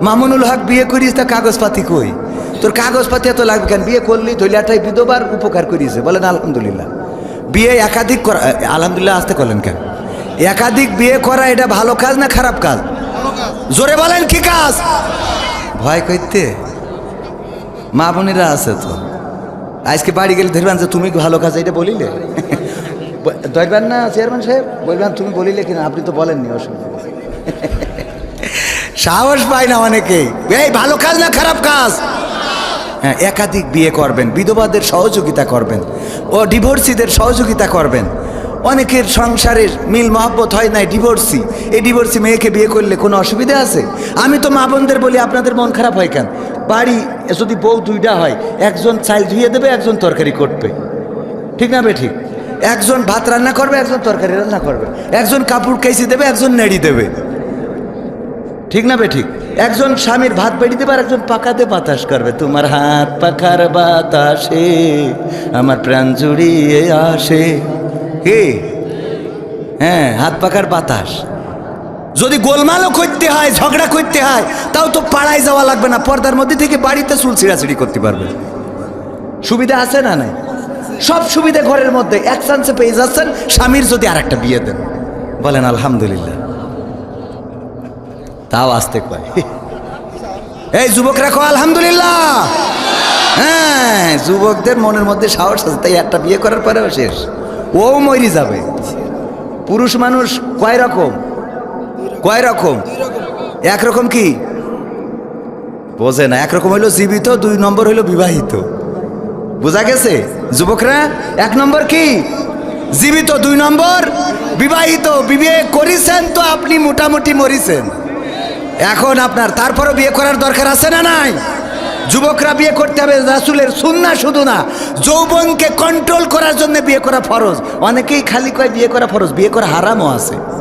মামুনুল হক বিয়ে করিস তা কাগজপাতি কই? তোর কাগজপাতি এত লাগবে কেন? বিয়ে করলি ধৈলাটাই বিধবার উপকার করিয়েছে, বলেন আলহামদুলিল্লাহ। বিয়ে একাধিক করা, আলহামদুলিল্লাহ আসতে করলেন কেন? একাধিক বিয়ে করা এটা ভালো কাজ না খারাপ কাজ? জোরে বলেন কি কাজ? ভয় করতে মা বোনেরা আছে তো, আজকে বাড়ি গেলে ধরবেন যে তুমি ভালো কাজ এটা বলিলে ধরবেন না চেয়ারম্যান সাহেব, বলবেন তুমি বলিলে কিনা, আপনি তো বলেননি, অসুবিধা সাহস পায় না অনেকে। এই ভালো কাজ না খারাপ কাজ? হ্যাঁ, একাধিক বিয়ে করবেন, বিধবাদের সহযোগিতা করবেন, ও ডিভোর্সিদের সহযোগিতা করবেন। অনেকের সংসারের মিল মহব্বত হয় নাই, ডিভোর্সি, এই ডিভোর্সি মেয়েকে বিয়ে করলে কোনো অসুবিধা আছে? আমি তো মা বোনদের বলি, আপনাদের মন খারাপ হয় কেন? বাড়ি যদি বউ দুইটা হয়, একজন চাল ধুয়ে দেবে, একজন তরকারি করবে, ঠিক না বে ঠিক? একজন ভাত রান্না করবে, একজন তরকারি রান্না করবে, একজন কাপড় কেচে দেবে, একজন নেড়ি দেবে, ঠিক না বে ঠিক? একজন স্বামীর ভাত বেড়ি দেবে আর একজন পাকাতে বাতাস করবে। তোমার হাত পাখার বাতাসে আমার প্রাণ জুড়িয়ে আসে। কে? হ্যাঁ, হাত পাখার বাতাস। যদি গোলমালও করতে হয়, ঝগড়া করতে হয়, তাও তো পাড়ায় যাওয়া লাগবে না, পর্দার মধ্যে থেকে বাড়িতে চুল ছিঁড়াছিড়ি করতে পারবে। সুবিধা আছে না নাই? সব সুবিধা ঘরের মধ্যে এক চান্সে পেয়ে যাচ্ছেন। স্বামীর যদি আর একটা বিয়ে দেন, বলেন আলহামদুলিল্লাহ। তাও আসতে কয়, এই যুবকরা কয় আলহামদুলিল্লাহ। হ্যাঁ, যুবকদের মনের মধ্যে সাহস আছে, তাই একটা বিয়ে করার পরেও শেষ, ও মরি যাবে। পুরুষ মানুষ কয় রকম? কয় রকম? একরকম কি বোঝে না? একরকম হইলো জীবিত, 2 নম্বর হইলো বিবাহিত। বোঝা গেছে যুবকরা? 1 নম্বর কি? জীবিত, 2 নম্বর বিবাহিত। বিয়ে করেছেন তো আপনি মোটামুটি মরিছেন। এখন আপনার তারপরও বিয়ে করার দরকার আছে না নাই? যুবকরা বিয়ে করতে হবে, রাসূলের সুন্নাহ শুধু না, যৌবনকে কন্ট্রোল করার জন্য বিয়ে করা ফরজ। অনেকেই খালি কয় বিয়ে করা ফরজ, বিয়ে করা হারামও আছে।